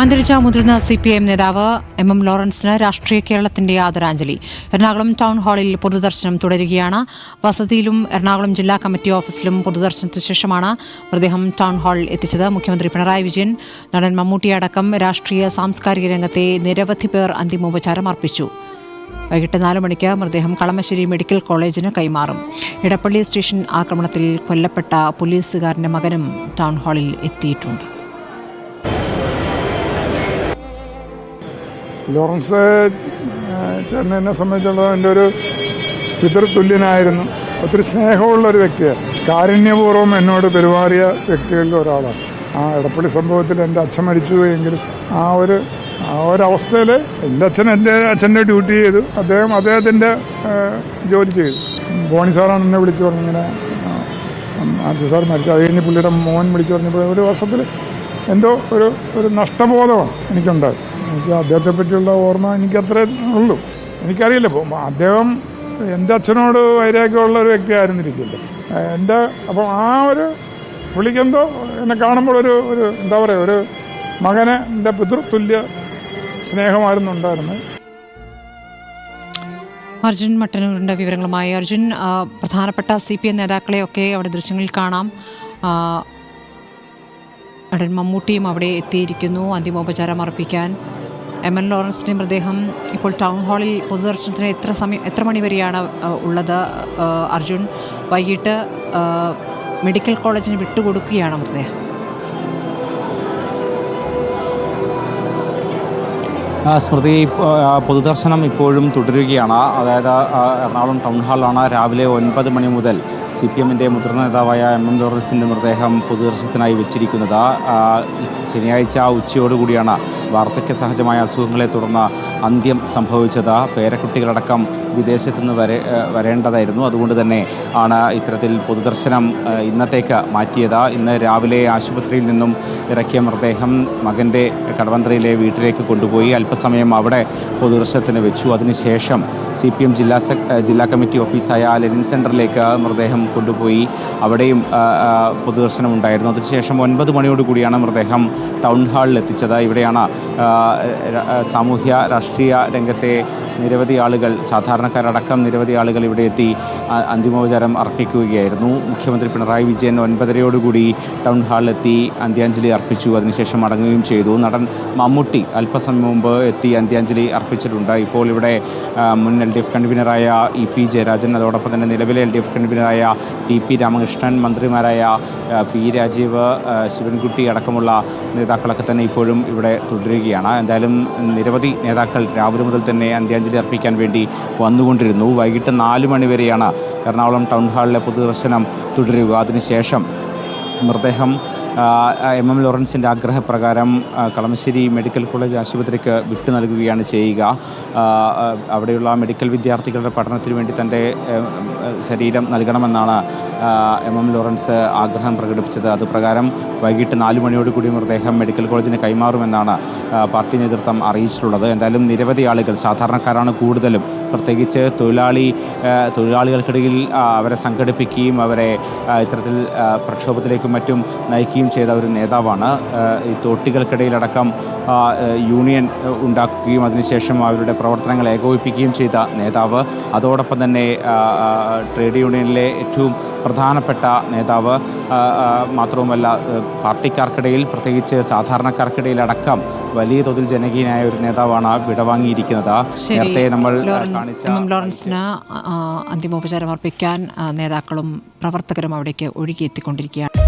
അന്തരിച്ച മുതിർന്ന CPIM നേതാവ് MM ലോറൻസിന് രാഷ്ട്രീയ കേരളത്തിന്റെ ആദരാഞ്ജലി. എറണാകുളം ടൗൺ ഹാളിൽ പൊതുദർശനം തുടരുകയാണ്. വസതിയിലും എറണാകുളം ജില്ലാ കമ്മിറ്റി ഓഫീസിലും പൊതുദർശനത്തിന് ശേഷമാണ് മൃതദേഹം ടൗൺ ഹാളിൽ എത്തിച്ചത്. മുഖ്യമന്ത്രി പിണറായി വിജയൻ, നടൻ മമ്മൂട്ടി അടക്കം രാഷ്ട്രീയ സാംസ്കാരിക രംഗത്തെ നിരവധി പേർ അന്തിമോപചാരം അർപ്പിച്ചു. വൈകിട്ട് 4 മണിക്ക് മൃതദേഹം കളമശ്ശേരി മെഡിക്കൽ കോളേജിന് കൈമാറും. ഇടപ്പള്ളി സ്റ്റേഷൻ ആക്രമണത്തിൽ കൊല്ലപ്പെട്ട പോലീസുകാരന്റെ മകനും ടൗൺ ഹാളിൽ എത്തിയിട്ടുണ്ട്. ലോറൻസ് ചേട്ടൻ എന്നെ സംബന്ധിച്ചിടത്തോളം എൻ്റെ ഒരു പിതൃതുല്യനായിരുന്നു. ഒത്തിരി സ്നേഹമുള്ളൊരു വ്യക്തിയാണ്. കാരുണ്യപൂർവ്വം എന്നോട് പെരുമാറിയ വ്യക്തികളിൽ ഒരാളാണ്. ആ ഇടപ്പള്ളി സംഭവത്തിൽ എൻ്റെ അച്ഛൻ മരിച്ചു എങ്കിലും ആ ഒരവസ്ഥയിൽ എൻ്റെ അച്ഛൻ്റെ ഡ്യൂട്ടി ചെയ്തു, അദ്ദേഹത്തിൻ്റെ ജോലി ചെയ്തു. ബോണി സാറാണ് എന്നെ വിളിച്ചു പറഞ്ഞു, ഇങ്ങനെ ആദ്യ സാർ മരിച്ചു. അത് കഴിഞ്ഞ് പുള്ളിയുടെ മോൻ വിളിച്ചു പറഞ്ഞപ്പോൾ ഒരു വർഷത്തിൽ എന്തോ ഒരു നഷ്ടബോധമാണ് എനിക്കുണ്ടായത്. എനിക്ക് അദ്ദേഹത്തെ പറ്റിയുള്ള ഓർമ്മ എനിക്കത്രേ ഉള്ളൂ. എനിക്കറിയില്ല, അദ്ദേഹം എൻ്റെ അച്ഛനോട് വൈരാഗ്യമുള്ള ഒരു വ്യക്തി ആയിരുന്നിരിക്കില്ല. അപ്പം ആ ഒരു പുള്ളിക്കെന്തോ എന്നെ കാണുമ്പോൾ ഒരു എന്താ പറയുക, ഒരു മകനെ എൻ്റെ പിതൃതുല്യ സ്നേഹമായിരുന്നു ഉണ്ടായിരുന്നത്. അർജുൻ മട്ടന്നൂരിൻ്റെ വിവരങ്ങളുമായി. അർജുൻ, പ്രധാനപ്പെട്ട CPM നേതാക്കളെയൊക്കെ അവിടെ ദൃശ്യങ്ങളിൽ കാണാം. നടൻ മമ്മൂട്ടിയും അവിടെ എത്തിയിരിക്കുന്നു അന്തിമോപചാരം അർപ്പിക്കാൻ. MM ലോറൻസിൻ്റെ മൃതദേഹം ഇപ്പോൾ ടൗൺ ഹാളിൽ പൊതുദർശനത്തിന് എത്ര മണി വരെയാണ് ഉള്ളത് അർജുൻ? വൈകിട്ട് മെഡിക്കൽ കോളേജിന് വിട്ടുകൊടുക്കുകയാണ് മൃതദേഹം. സ്മൃതി, പൊതുദർശനം ഇപ്പോഴും തുടരുകയാണ്. അതായത് എറണാകുളം ടൗൺ ഹാളിലാണ് രാവിലെ 9 മണി മുതൽ CPMൻ്റെ മുതിർന്ന നേതാവായ MM ലോറൻസിൻ്റെ മൃതദേഹം പൊതുദർശനത്തിനായി വെച്ചിരിക്കുന്നത്. ശനിയാഴ്ച ഉച്ചയോടുകൂടിയാണ് വാർദ്ധക്യ സഹജമായ അസുഖങ്ങളെ തുടർന്ന് അന്ത്യം സംഭവിച്ചത്. പേരക്കുട്ടികളടക്കം വിദേശത്തു നിന്ന് വരേണ്ടതായിരുന്നു. അതുകൊണ്ട് തന്നെ ആണ് ഇത്തരത്തിൽ പൊതുദർശനം ഇന്നത്തേക്ക് മാറ്റിയത്. ഇന്ന് രാവിലെ ആശുപത്രിയിൽ നിന്നും ഇറക്കിയ മൃതദേഹം മകൻ്റെ കടവന്ത്രയിലെ വീട്ടിലേക്ക് കൊണ്ടുപോയി അല്പസമയം അവിടെ പൊതുദർശനത്തിന് വെച്ചു. അതിനുശേഷം CPM ജില്ലാ കമ്മിറ്റി ഓഫീസായ ലെനിൻ സെൻറ്ററിലേക്ക് മൃതദേഹം കൊണ്ടുപോയി അവിടെയും പൊതുദർശനം ഉണ്ടായിരുന്നു. അതിനുശേഷം 9 മണിയോടുകൂടിയാണ് മൃതദേഹം ടൗൺ ഹാളിൽ എത്തിച്ചത്. ഇവിടെയാണ് സാമൂഹ്യ രാഷ്ട്രീയ രംഗത്തെ നിരവധി ആളുകൾ, സാധാരണക്കാരടക്കം നിരവധി ആളുകൾ ഇവിടെ എത്തി അന്തിമോപചാരം അർപ്പിക്കുകയായിരുന്നു. മുഖ്യമന്ത്രി പിണറായി വിജയൻ 9:30 ടൗൺ ഹാളിലെത്തി അന്ത്യാഞ്ജലി അർപ്പിച്ചു. അതിനുശേഷം മടങ്ങുകയും ചെയ്തു. നടൻ മമ്മൂട്ടി അല്പസമയം മുമ്പ് എത്തി അന്ത്യാഞ്ജലി അർപ്പിച്ചിട്ടുണ്ട്. ഇപ്പോൾ ഇവിടെ മുൻ LDF കൺവീനറായ EP ജയരാജൻ, അതോടൊപ്പം തന്നെ നിലവിലെ LDF കൺവീനറായ TP രാമകൃഷ്ണൻ, മന്ത്രിമാരായ P രാജീവ്, ശിവൻകുട്ടി അടക്കമുള്ള നേതാക്കളൊക്കെ തന്നെ ഇപ്പോഴും ഇവിടെ തുടരുകയാണ്. എന്തായാലും നിരവധി നേതാക്കൾ രാവിലെ മുതൽ തന്നെ അന്ത്യാഞ്ജലി അർപ്പിക്കാൻ വേണ്ടി വന്നുകൊണ്ടിരുന്നു. വൈകിട്ട് 4 മണി വരെയാണ് എറണാകുളം ടൗൺ ഹാളിലെ പൊതുദർശനം തുടരുക. അതിനുശേഷം മൃതദേഹം MM ലോറൻസിൻ്റെ ആഗ്രഹപ്രകാരം കളമശ്ശേരി മെഡിക്കൽ കോളേജ് ആശുപത്രിക്ക് വിട്ടു നൽകുകയാണ് ചെയ്യുക. അവിടെയുള്ള മെഡിക്കൽ വിദ്യാർത്ഥികളുടെ പഠനത്തിന് വേണ്ടി തൻ്റെ ശരീരം നൽകണമെന്നാണ് MM ലോറൻസ് ആഗ്രഹം പ്രകടിപ്പിച്ചത്. അതുപ്രകാരം വൈകിട്ട് 4 മണിയോടുകൂടി മൃതദേഹം മെഡിക്കൽ കോളേജിന് കൈമാറുമെന്നാണ് പാർട്ടി നേതൃത്വം അറിയിച്ചിട്ടുള്ളത്. എന്തായാലും നിരവധി ആളുകൾ, സാധാരണക്കാരാണ് കൂടുതലും, പ്രത്യേകിച്ച് തൊഴിലാളികൾക്കിടയിൽ അവരെ സംഘടിപ്പിക്കുകയും അവരെ ഇത്തരത്തിൽ പ്രക്ഷോഭത്തിലേക്കും മറ്റും നയിക്കുകയും ചെയ്ത ഒരു നേതാവാണ്. ഈ തോട്ടികൾക്കിടയിലടക്കം യൂണിയൻ ഉണ്ടാക്കുകയും അതിനുശേഷം അവരുടെ പ്രവർത്തനങ്ങൾ ഏകോപിപ്പിക്കുകയും ചെയ്ത നേതാവ്. അതോടൊപ്പം തന്നെ ട്രേഡ് യൂണിയനിലെ ഏറ്റവും പ്രധാനപ്പെട്ട നേതാവ് മാത്രവുമല്ല, പാർട്ടിക്കാർക്കിടയിൽ പ്രത്യേകിച്ച് സാധാരണക്കാർക്കിടയിലടക്കം വലിയ തോതിൽ ജനകീയനായ ഒരു നേതാവാണ് വിടവാങ്ങിയിരിക്കുന്നത്. നേരത്തെ നമ്മൾ കാണിച്ച ലോറൻസിന് അന്തിമോപചാരം അർപ്പിക്കാൻ നേതാക്കളും പ്രവർത്തകരും അവിടേക്ക് ഒഴുകിയെത്തിക്കൊണ്ടിരിക്കുകയാണ്.